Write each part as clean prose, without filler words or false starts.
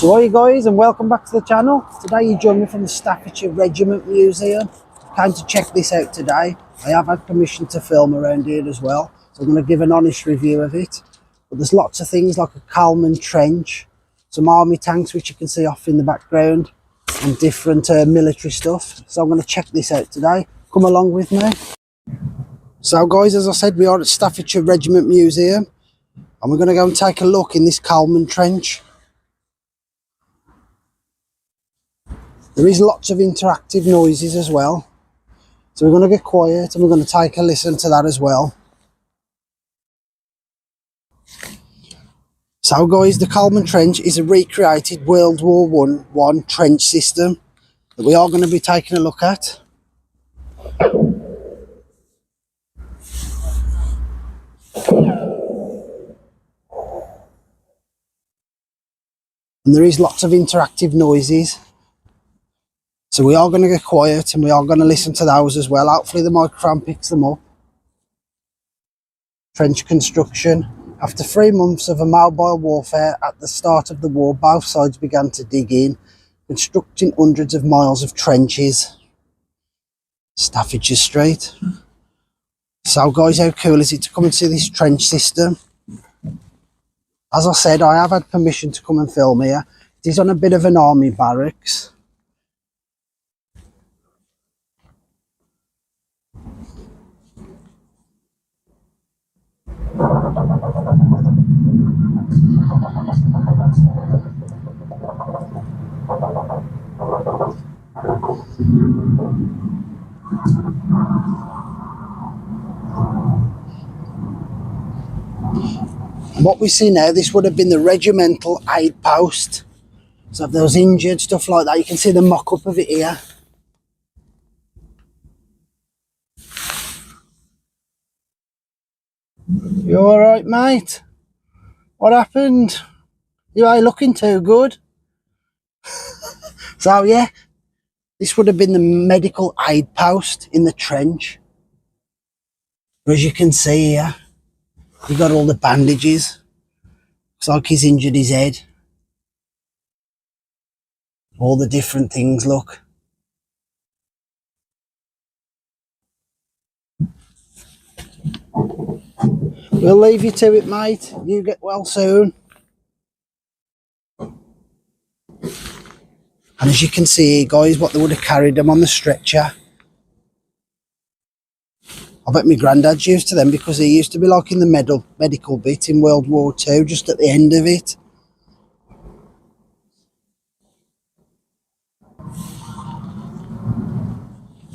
So hi guys, and welcome back to the channel. Today you join me from the Staffordshire Regiment Museum. Came to check this out today. I have had permission to film around here as well, so I'm going to give an honest review of it. But there's lots of things like a Coleman trench, some army tanks which you can see off in the background, and different military stuff. So I'm going to check this out today. Come along with me. So guys, as I said, we are at Staffordshire Regiment Museum, and we're going to go and take a look in this Coleman trench. There is lots of interactive noises as well, so we're going to get quiet and we're going to take a listen to that as well. So guys, the Coleman Trench is a recreated World War I trench system that we are going to be taking a look at. And there is lots of interactive noises. So we are going to get quiet and we are going to listen to those as well. Hopefully the microphone picks them up. Trench construction. After 3 months of a mobile warfare at the start of the war, both sides began to dig in, constructing hundreds of miles of trenches. Staffordshire Street. So guys, how cool is it to come and see this trench system? As I said, I have had permission to come and film here. It is on a bit of an army barracks. What we see now, this would have been the regimental aid post. So if there was injured, stuff like that, you can see the mock-up of it here. You alright, mate? What happened? You ain't looking too good. So yeah, this would have been the medical aid post in the trench. As you can see here, you got all the bandages. Looks like he's injured his head. All the different things, look. We'll leave you to it, mate. You get well soon. And as you can see, guys, what they would have carried them on the stretcher. I bet my granddad's used to them because he used to be like in the medical bit in World War II, just at the end of it.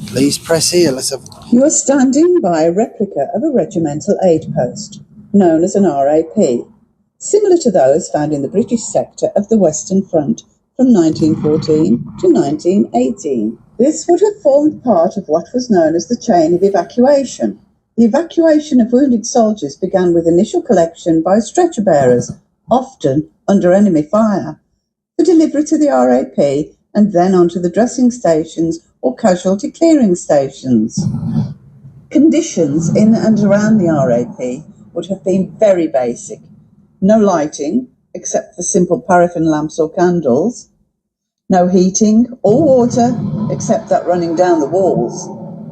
Please press here. Let's have. You are standing by a replica of a regimental aid post, known as an RAP, similar to those found in the British sector of the Western Front from 1914 to 1918. This would have formed part of what was known as the chain of evacuation. The evacuation of wounded soldiers began with initial collection by stretcher bearers, often under enemy fire, for delivery to the RAP and then onto the dressing stations or casualty clearing stations. Conditions in and around the RAP would have been very basic. No lighting, except for simple paraffin lamps or candles. No heating or water, except that running down the walls.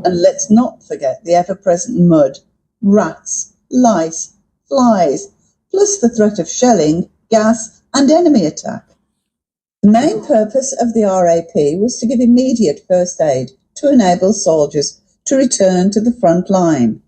And let's not forget the ever-present mud, rats, lice, flies, plus the threat of shelling, gas and enemy attack. The main purpose of the RAP was to give immediate first aid to enable soldiers to return to the front line.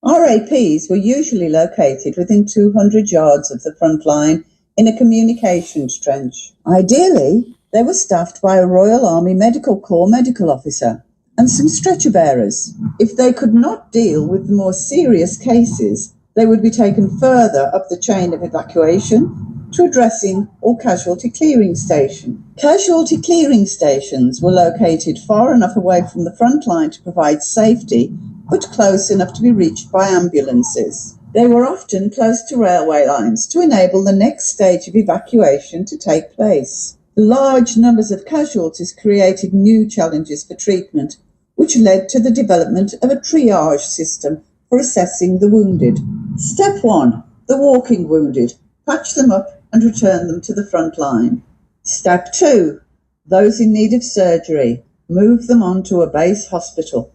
RAPs were usually located within 200 yards of the front line in a communications trench. Ideally, they were staffed by a Royal Army Medical Corps medical officer and some stretcher bearers. If they could not deal with the more serious cases, they would be taken further up the chain of evacuation to a dressing or casualty clearing station. Casualty clearing stations were located far enough away from the front line to provide safety, but close enough to be reached by ambulances. They were often close to railway lines to enable the next stage of evacuation to take place. Large numbers of casualties created new challenges for treatment, which led to the development of a triage system for assessing the wounded. Step 1. The walking wounded. Patch them up and return them to the front line. Step 2. Those in need of surgery. Move them on to a base hospital.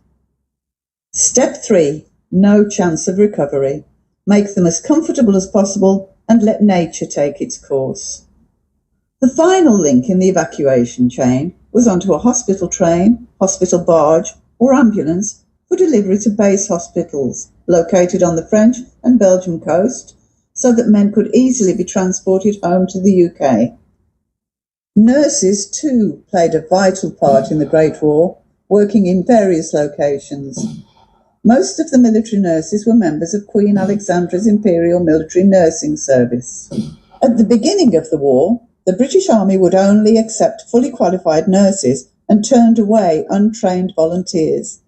Step 3. No chance of recovery. Make them as comfortable as possible and let nature take its course. The final link in the evacuation chain was onto a hospital train, hospital barge or ambulance for delivery to base hospitals located on the French and Belgian coast so that men could easily be transported home to the UK. Nurses too played a vital part in the Great War, working in various locations. Most of the military nurses were members of Queen Alexandra's Imperial Military Nursing Service. At the beginning of the war, the British Army would only accept fully qualified nurses and turned away untrained volunteers.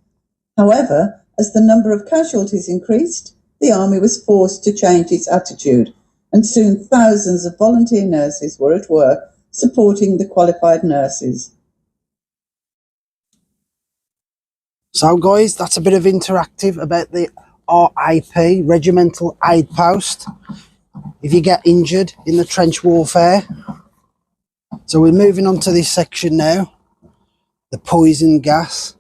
However, as the number of casualties increased, the Army was forced to change its attitude, and soon thousands of volunteer nurses were at work supporting the qualified nurses. So guys, that's a bit of interactive about the RAP, Regimental Aid Post, if you get injured in the trench warfare. So we're moving on to this section now, the poison gas.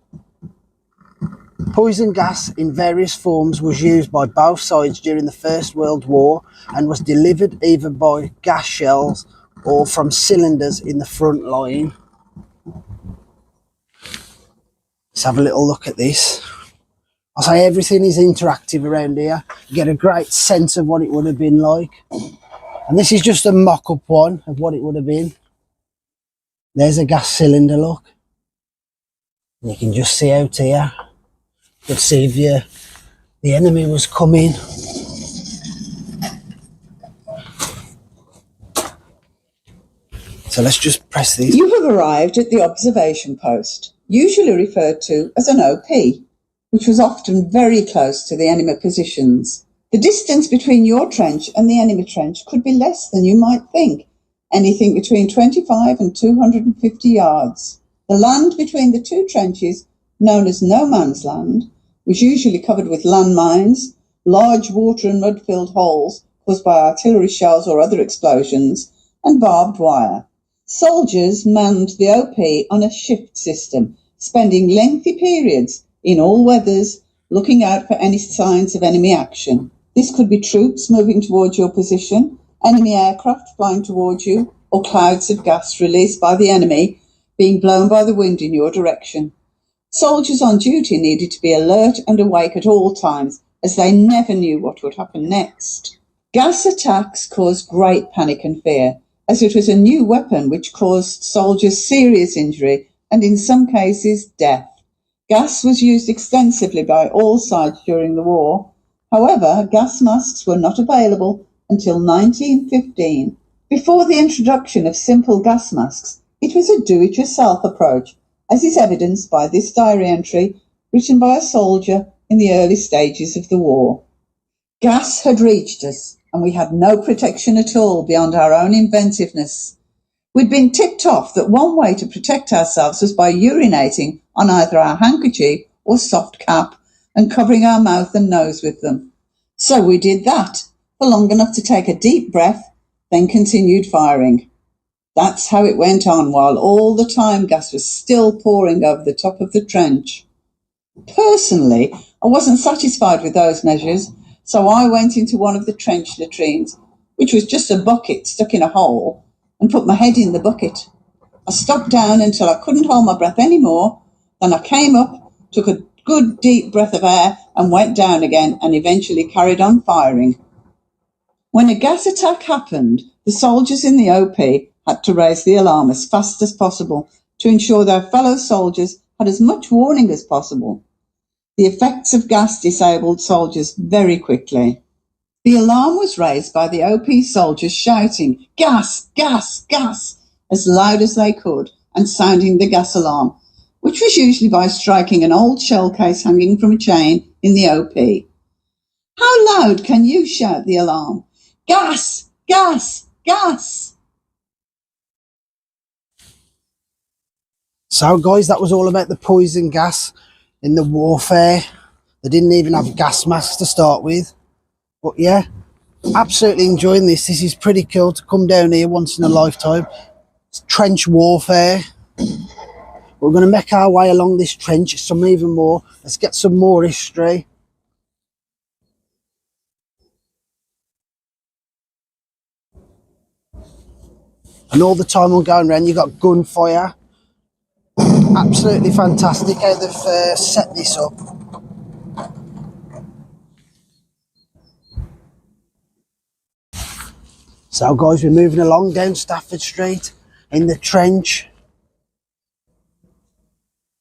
Poison gas in various forms was used by both sides during the First World War and was delivered either by gas shells or from cylinders in the front line. Let's have a little look at this. I say everything is interactive around here. You get a great sense of what it would have been like. And this is just a mock-up one of what it would have been. There's a gas cylinder, look. You can just see out here. You could see if the enemy was coming. So let's just press this. You have arrived at the observation post, usually referred to as an OP, which was often very close to the enemy positions. The distance between your trench and the enemy trench could be less than you might think, anything between 25 and 250 yards. The land between the two trenches, known as no man's land, was usually covered with landmines, large water and mud-filled holes caused by artillery shells or other explosions, and barbed wire. Soldiers manned the OP on a shift system, spending lengthy periods in all weathers, looking out for any signs of enemy action. This could be troops moving towards your position, enemy aircraft flying towards you, or clouds of gas released by the enemy being blown by the wind in your direction. Soldiers on duty needed to be alert and awake at all times, as they never knew what would happen next. Gas attacks caused great panic and fear, as it was a new weapon which caused soldiers serious injury and in some cases death. Gas was used extensively by all sides during the war. However, gas masks were not available until 1915. Before the introduction of simple gas masks, it was a do-it-yourself approach, as is evidenced by this diary entry written by a soldier in the early stages of the war. Gas had reached us, and we had no protection at all beyond our own inventiveness. We'd been tipped off that one way to protect ourselves was by urinating on either our handkerchief or soft cap and covering our mouth and nose with them. So we did that for long enough to take a deep breath, then continued firing. That's how it went on while all the time gas was still pouring over the top of the trench. Personally, I wasn't satisfied with those measures, so I went into one of the trench latrines, which was just a bucket stuck in a hole, and put my head in the bucket. I stopped down until I couldn't hold my breath anymore, then I came up, took a good deep breath of air and went down again and eventually carried on firing. When a gas attack happened, the soldiers in the OP had to raise the alarm as fast as possible to ensure their fellow soldiers had as much warning as possible. The effects of gas disabled soldiers very quickly. The alarm was raised by the OP soldiers shouting, "Gas! Gas! Gas!" as loud as they could and sounding the gas alarm, which was usually by striking an old shell case hanging from a chain in the OP. How loud can you shout the alarm? Gas! Gas! Gas! So guys, that was all about the poison gas in the warfare. They didn't even have gas masks to start with. But yeah, absolutely enjoying this. This is pretty cool to come down here once in a lifetime. trench warfare. We're going to make our way along this trench, some even more. Let's get some more history. And all the time I'm going around, you've got gunfire. Absolutely fantastic how they've set this up. So guys, we're moving along down Stafford Street in the trench.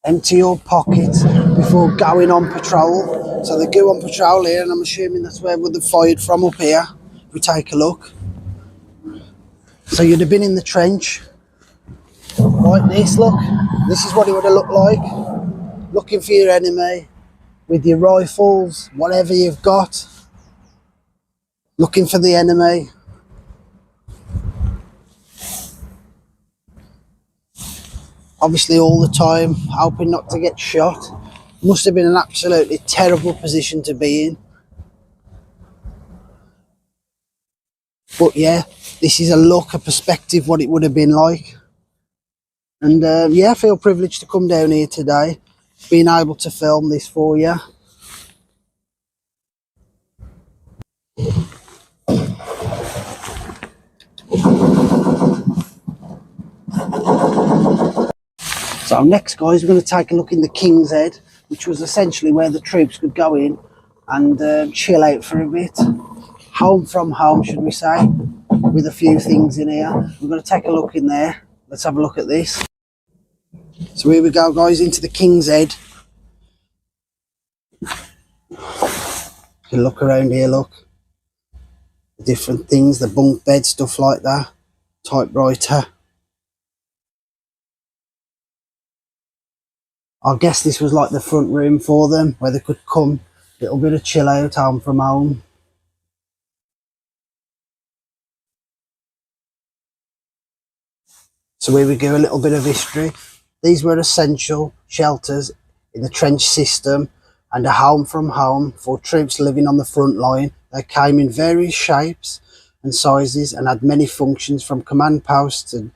Empty your pockets before going on patrol. So they go on patrol here, and I'm assuming that's where would have fired from up here. If we take a look. So you'd have been in the trench like this, look. This is what it would have looked like. Looking for your enemy with your rifles, whatever you've got. Looking for the enemy. Obviously all the time, hoping not to get shot. Must have been an absolutely terrible position to be in. But yeah, this is a look, a perspective, what it would have been like. And yeah, I feel privileged to come down here today, being able to film this for you. So next, guys, we're going to take a look in the King's Head, which was essentially where the troops could go in and chill out for a bit. Home from home, should we say, with a few things in here. We're going to take a look in there. Let's have a look at this. So here we go, guys, into the King's Head. You can look around here, look. The different things, the bunk bed, stuff like that. Typewriter. I guess this was like the front room for them, where they could come, a little bit of chill out, home from home. So here we go, a little bit of history. These were essential shelters in the trench system and a home from home for troops living on the front line. They came in various shapes and sizes and had many functions, from command posts to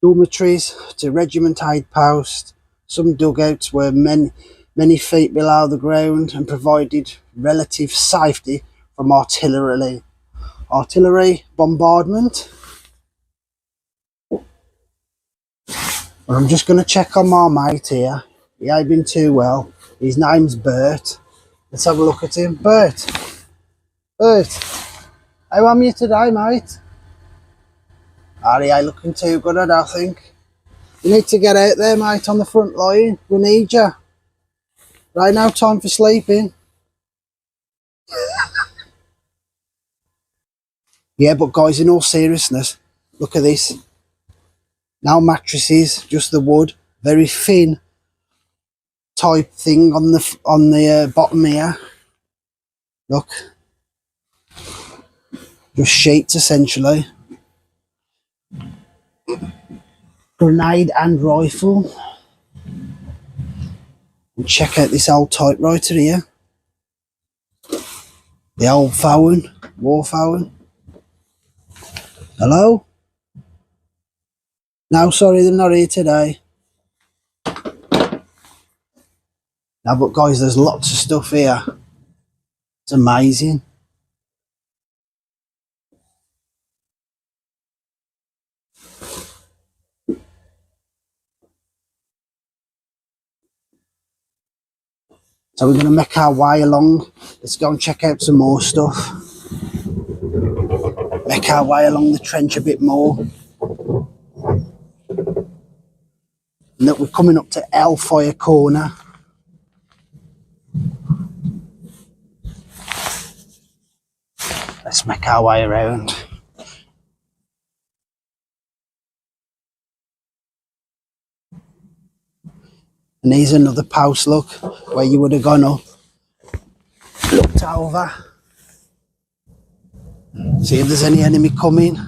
dormitories to regiment aid posts. Some dugouts were many feet below the ground and provided relative safety from artillery bombardment. But I'm just going to check on my mate here. He ain't been too well. His name's Bert. Let's have a look at him. Bert, how am you today, mate? He ain't looking too good, I don't think. You need to get out there, mate, on the front line. We need you. Right now, time for sleeping. Yeah, but guys, in all seriousness, look at this. No mattresses, just the wood. Very thin type thing on the bottom here. Look. Just sheets, essentially. Grenade and rifle. And check out this old typewriter here. The old phone, war phone. Hello? No, sorry, they're not here today. Now, but guys, there's lots of stuff here. It's amazing. So we're going to make our way along. Let's go and check out some more stuff. Make our way along the trench a bit more. And that we're coming up to Hellfire Corner. Let's make our way around. And here's another post, look, where you would have gone up, looked over, see if there's any enemy coming.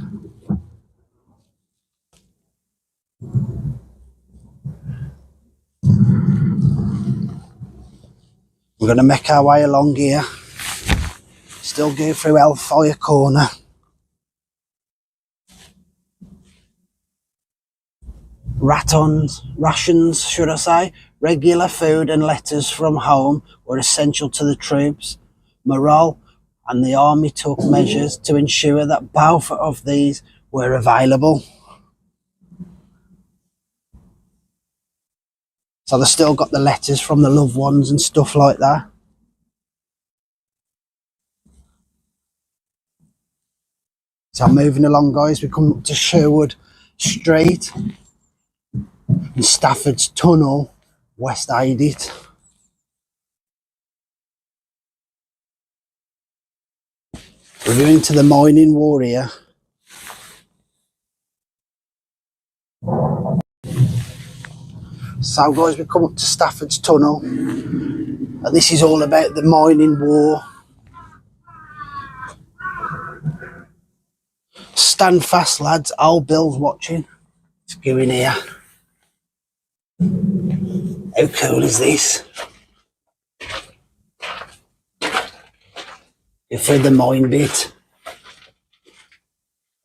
We're going to make our way along here, still go through Hellfire Corner. rations, should I say. Regular food and letters from home were essential to the troops' morale, and the army took measures to ensure that both of these were available. So they've still got the letters from the loved ones and stuff like that. So moving along, guys, we come up to Sherwood Street and Stafford's Tunnel, West Aidit. We're going to the mining war here. So guys, we come up to Stafford's Tunnel, and this is all about the mining war. Stand fast, lads, old Bill's watching. Let's go in here. How cool is this? You're through the mine bit.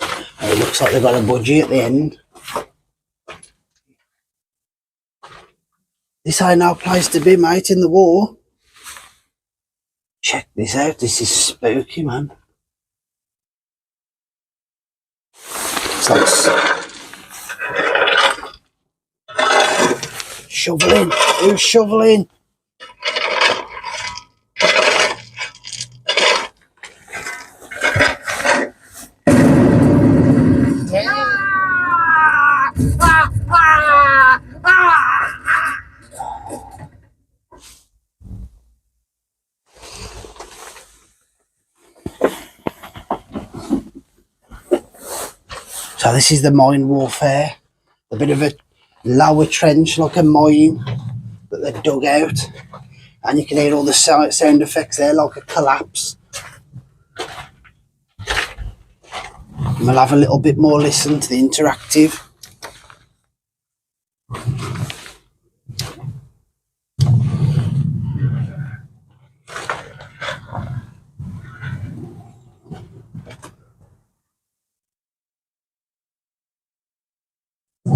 And it looks like they've got a budgie at the end. This ain't no place to be, mate, in the war. Check this out, this is spooky, man. It's like shoveling. Who's shoveling? So this is the mine warfare. A bit of a lower trench, like a mine, that they've dug out. And you can hear all the sound effects there, like a collapse. And we'll have a little bit more listen to the interactive.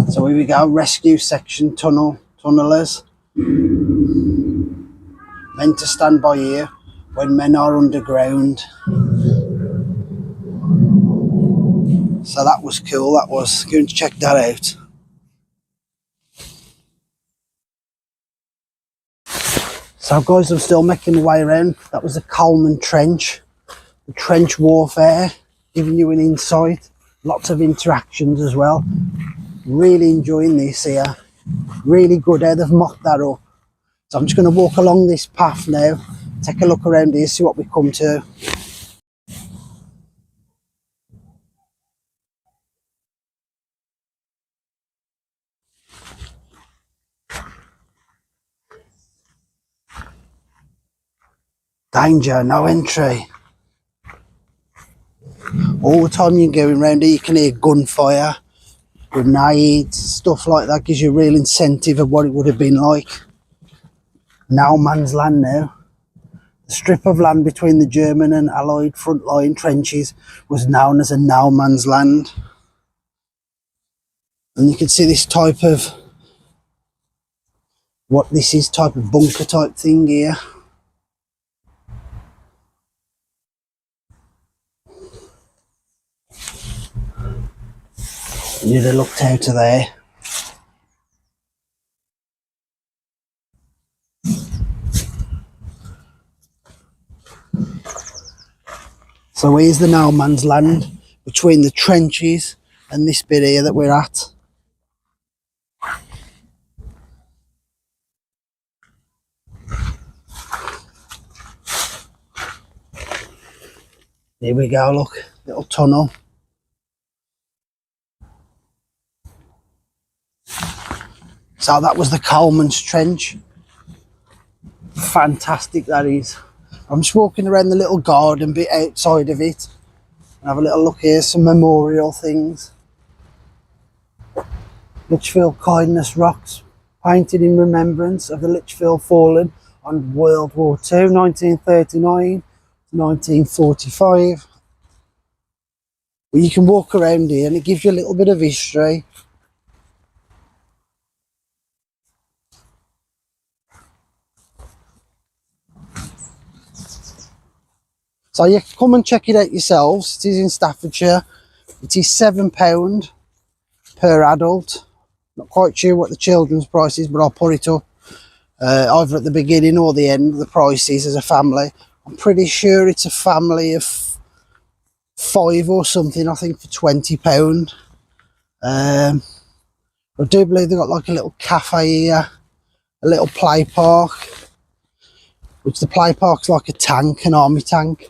So here we go, rescue section tunnellers. Meant to stand by here when men are underground. So that was cool, that was. Going to check that out. So guys, I'm still making my way around. That was the Coleman Trench. The trench warfare, giving you an insight. Lots of interactions as well. Really enjoying this here. Really good how they've mocked that up. So I'm just going to walk along this path now, take a look around here, see what we come to. Danger, no entry. All the time you're going around here, you can hear gunfire, grenades, stuff like that. Gives you a real incentive of what it would have been like. No man's land now. The strip of land between the German and Allied frontline trenches was known as a no man's land. And you can see this type of, what this is, type of bunker type thing here. You'd have looked out of there. So here's the no man's land between the trenches and this bit here that we're at. Here we go, look, little tunnel. So that was the Coleman's Trench. Fantastic that is. I'm just walking around the little garden bit outside of it. Have a little look here, some memorial things. Lichfield Kindness Rocks, painted in remembrance of the Lichfield fallen on World War II, 1939 to 1945. Well, you can walk around here and it gives you a little bit of history. So you can come and check it out yourselves. It is in Staffordshire. It is £7 per adult. Not quite sure what the children's price is, but I'll put it up either at the beginning or the end, the prices as a family. I'm pretty sure it's a family of 5 or something, I think, for £20. I do believe they've got like a little cafe here, a little play park, which the play park's like a tank, an army tank.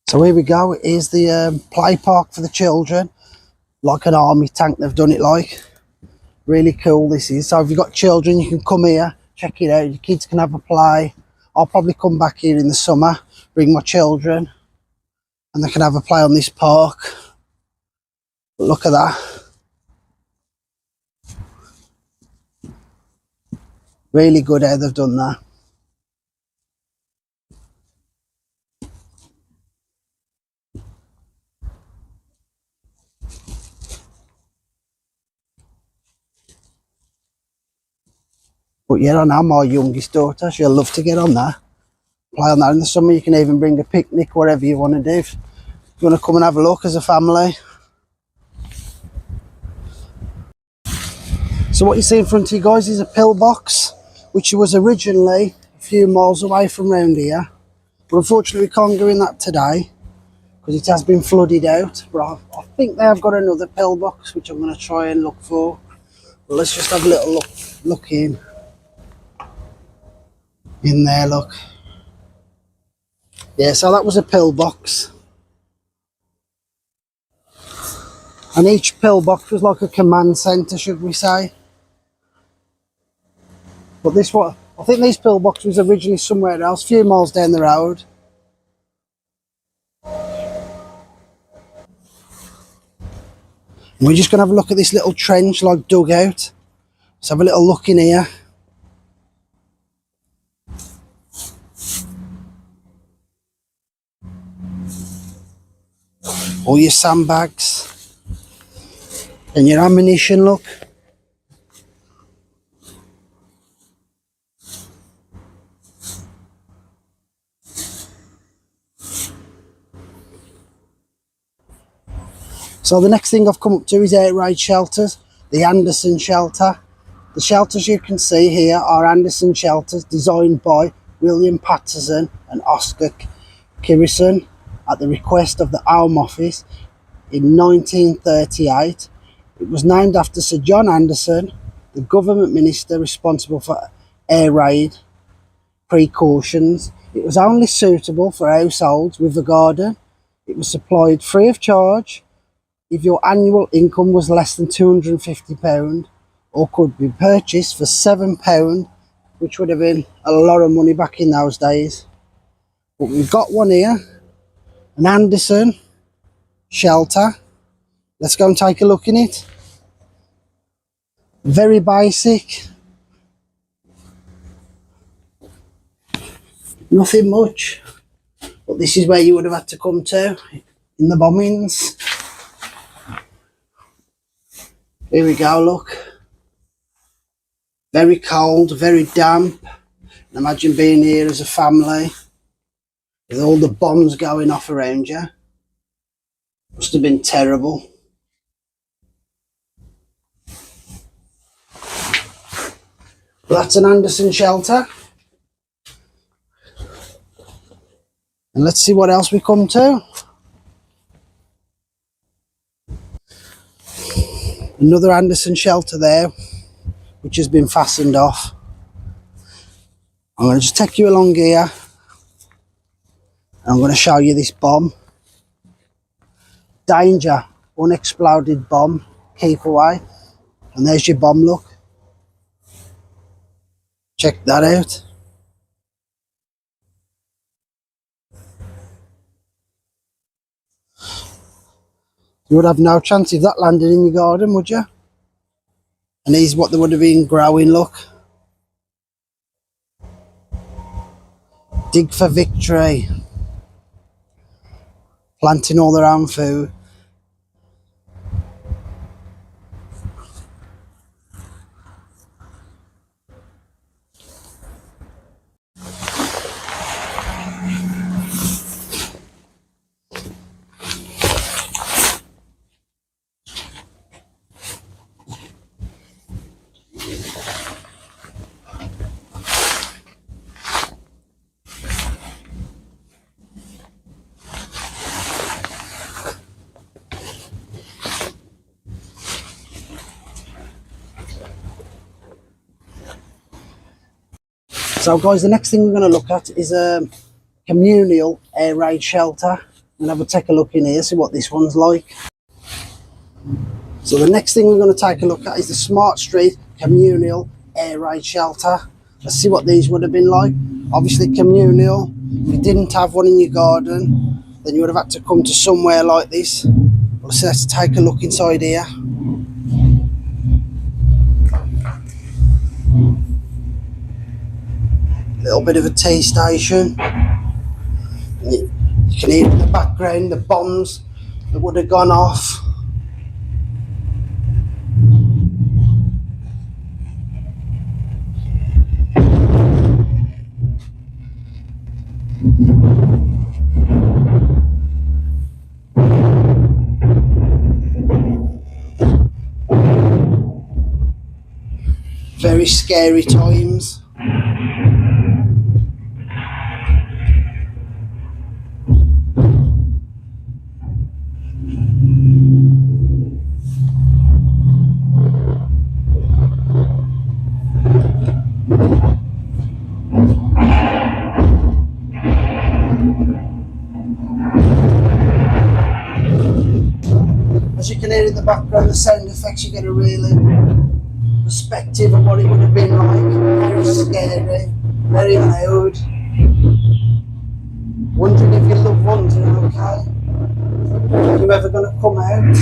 So here we go. It is the play park for the children, like an army tank. They've done it like. Really cool this is. So if you've got children, you can come here, check it out. Your kids can have a play. I'll probably come back here in the summer, bring my children, and they can have a play on this park. But look at that. Really good how they've done that. But yeah, I know my youngest daughter, she'll love to get on that. Play on that in the summer. You can even bring a picnic, whatever you want to do. If you want to come and have a look as a family. So what you see in front of you guys is a pillbox, which was originally a few miles away from round here. But unfortunately we can't go in that today because it has been flooded out. But I think they have got another pillbox, which I'm going to try and look for. But let's just have a little look in there, look. Yeah, so that was a pillbox. And each pillbox was like a command centre, should we say. But this one, I think this pillbox was originally somewhere else, a few miles down the road. And we're just going to have a look at this little trench, like dugout. Let's have a little look in here. All your sandbags. And your ammunition, look. So the next thing I've come up to is air raid shelters, the Anderson shelter. The shelters you can see here are Anderson shelters designed by William Patterson and Oscar Kirison at the request of the Home Office in 1938. It was named after Sir John Anderson, the government minister responsible for air raid precautions. It was only suitable for households with a garden. It was supplied free of charge if your annual income was less than £250, or could be purchased for £7, which would have been a lot of money back in those days. But we've got one here, an Anderson shelter. Let's go and take a look in it. Very basic. Nothing much. But this is where you would have had to come to in the bombings. Here we go, look. Very cold, very damp. Imagine being here as a family with all the bombs going off around you. Must have been terrible. But that's an Anderson shelter. And let's see what else we come to. Another Anderson shelter there, which has been fastened off. I'm going to just take you along here. And I'm going to show you this bomb. Danger, unexploded bomb, keep away. And there's your bomb, look. Check that out. You would have no chance of that landing in your garden, would you? And these what they would have been growing, look. Dig for victory. Planting all their own food. So guys, the next thing we're going to look at is a communal air raid shelter. We'll have a take a look in here, see what this one's like. So the next thing we're going to take a look at is the Smart Street communal air raid shelter. Let's see what these would have been like. Obviously communal, if you didn't have one in your garden, then you would have had to come to somewhere like this. Let's take a look inside here. Little bit of a tea station. You can hear in the background the bombs that would have gone off. Very scary times. As you can hear in the background, the sound effects, you get a really perspective of what it would have been like. Very scary, very loud. Wondering if your loved ones are okay. Are you ever going to come out?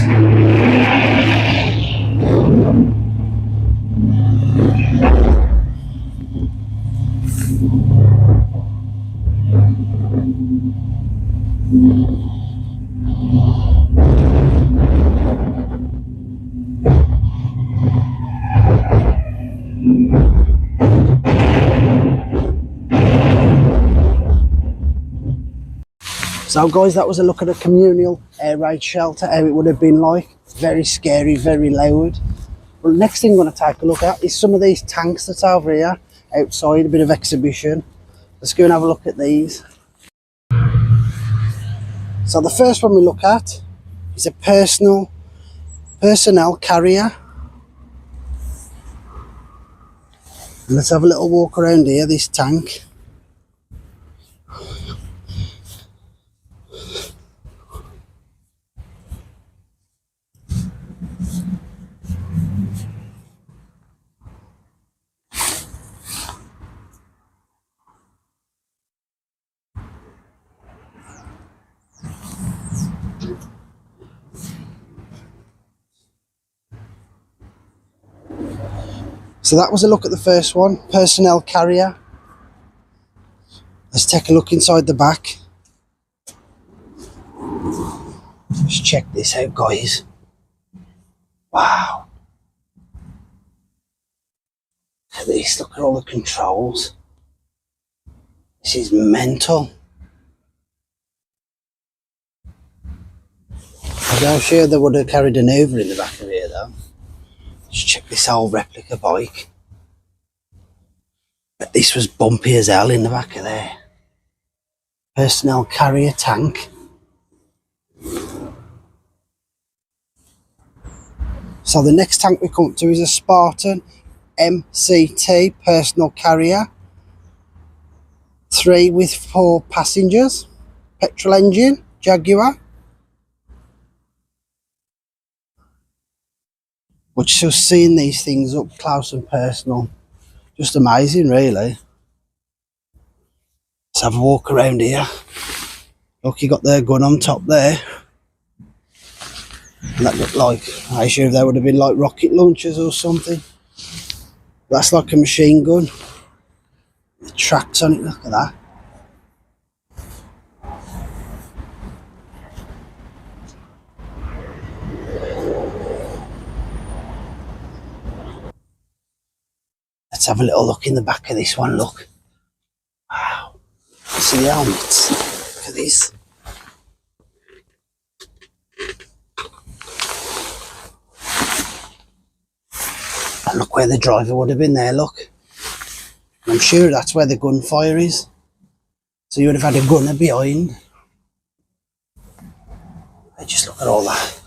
So guys, that was a look at a communal air raid shelter, how it would have been like. Very scary, very loud. Well, next thing I'm going to take a look at is some of these tanks that's over here outside, a bit of exhibition. Let's go and have a look at these. So the first one we look at is a personnel carrier. And let's have a little walk around here, this tank. So that was a look at the first one, personnel carrier. Let's take a look inside the back. Let's check this out, guys. Wow. Look at this, look at all the controls. This is mental. I'm sure they would have carried an Hoover in the back of here though. Let's check this old replica bike. But this was bumpy as hell in the back of there. Personnel carrier tank. So the next tank we come to is a Spartan MCT personal carrier. 3 with 4 passengers. Petrol engine, Jaguar. But just seeing these things up close and personal, just amazing really. Let's have a walk around here. Look, you got their gun on top there. And that looked like, I sure they would have been like rocket launchers or something. That's like a machine gun. The tracks on it, look at that. Let's have a little look in the back of this one, look. Wow. See the helmets? Look at this. And look where the driver would have been there, look. I'm sure that's where the gunfire is. So you would have had a gunner behind. Just look at all that.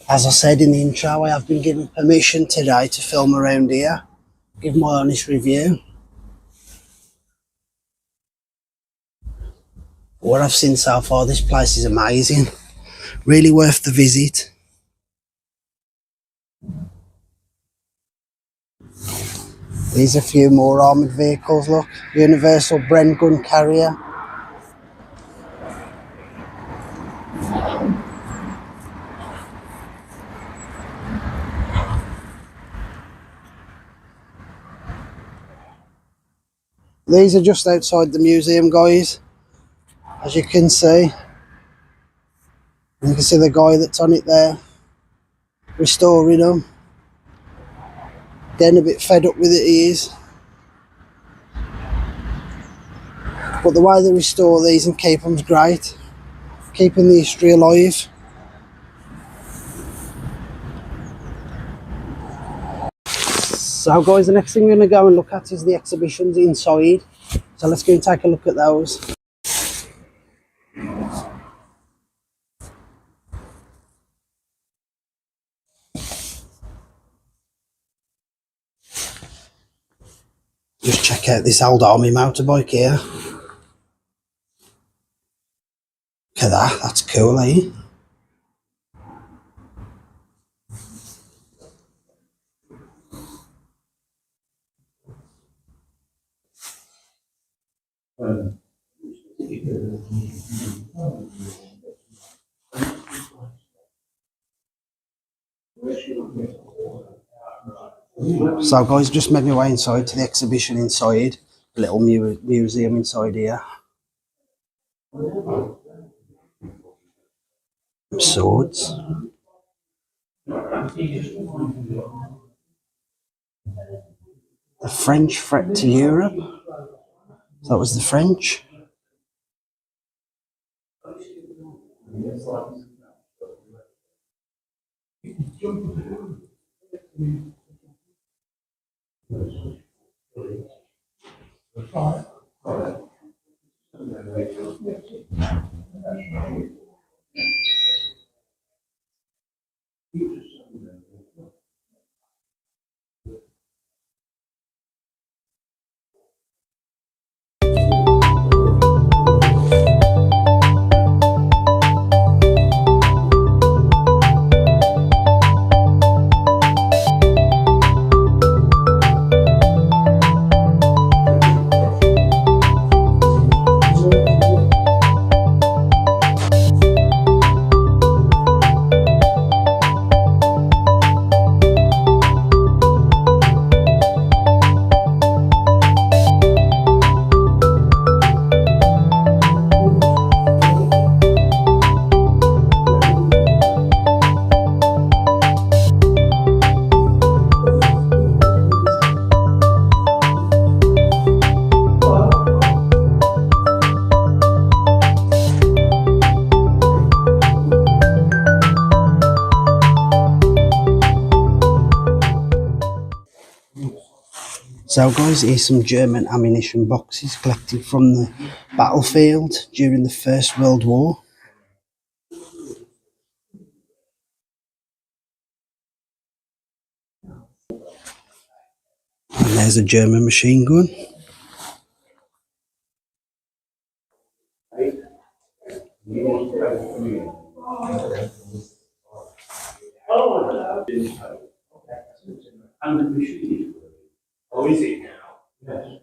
As I said in the intro, I have been given permission today to film around here. Give my honest review. What I've seen so far, this place is amazing. Really worth the visit. There's a few more armoured vehicles, look. Universal Bren gun carrier. These are just outside the museum, guys. As you can see. And you can see the guy that's on it there. Restoring them. Getting a bit fed up with it, he is. But the way they restore these and keep them's great. Keeping the history alive. So guys, the next thing we're going to go and look at is the exhibitions inside. So let's go and take a look at those. Just check out this old army motorbike here. Look at that, that's cool, eh? So guys, just made my way inside to the exhibition inside. A little museum inside here. Swords. The French threat to Europe. So that was the French. So guys, here's some German ammunition boxes collected from the battlefield during the First World War. And there's a German machine gun. Oh, is it now? Yes.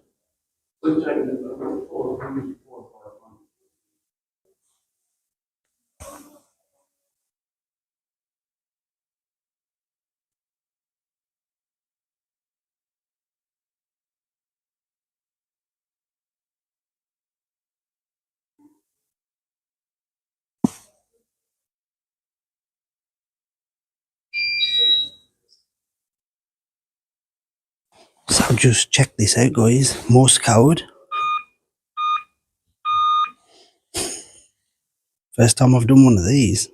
So just check this out, guys. Morse code. First time I've done one of these.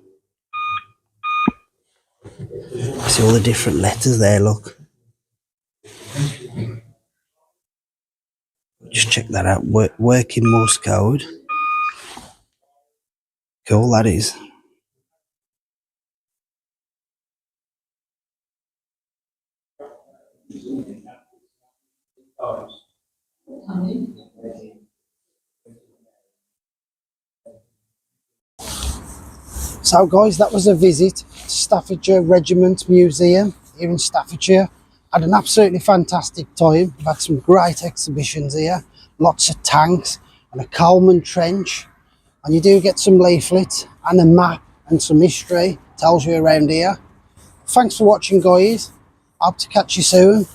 See all the different letters there, look. Just check that out. Working Morse code. Cool, that is. So guys, that was a visit to Staffordshire Regiment Museum here in Staffordshire. Had an absolutely fantastic time. We've had some great exhibitions here. Lots of tanks and a Coleman trench. And you do get some leaflets and a map and some history. Tells you around here. Thanks for watching, guys. Hope to catch you soon.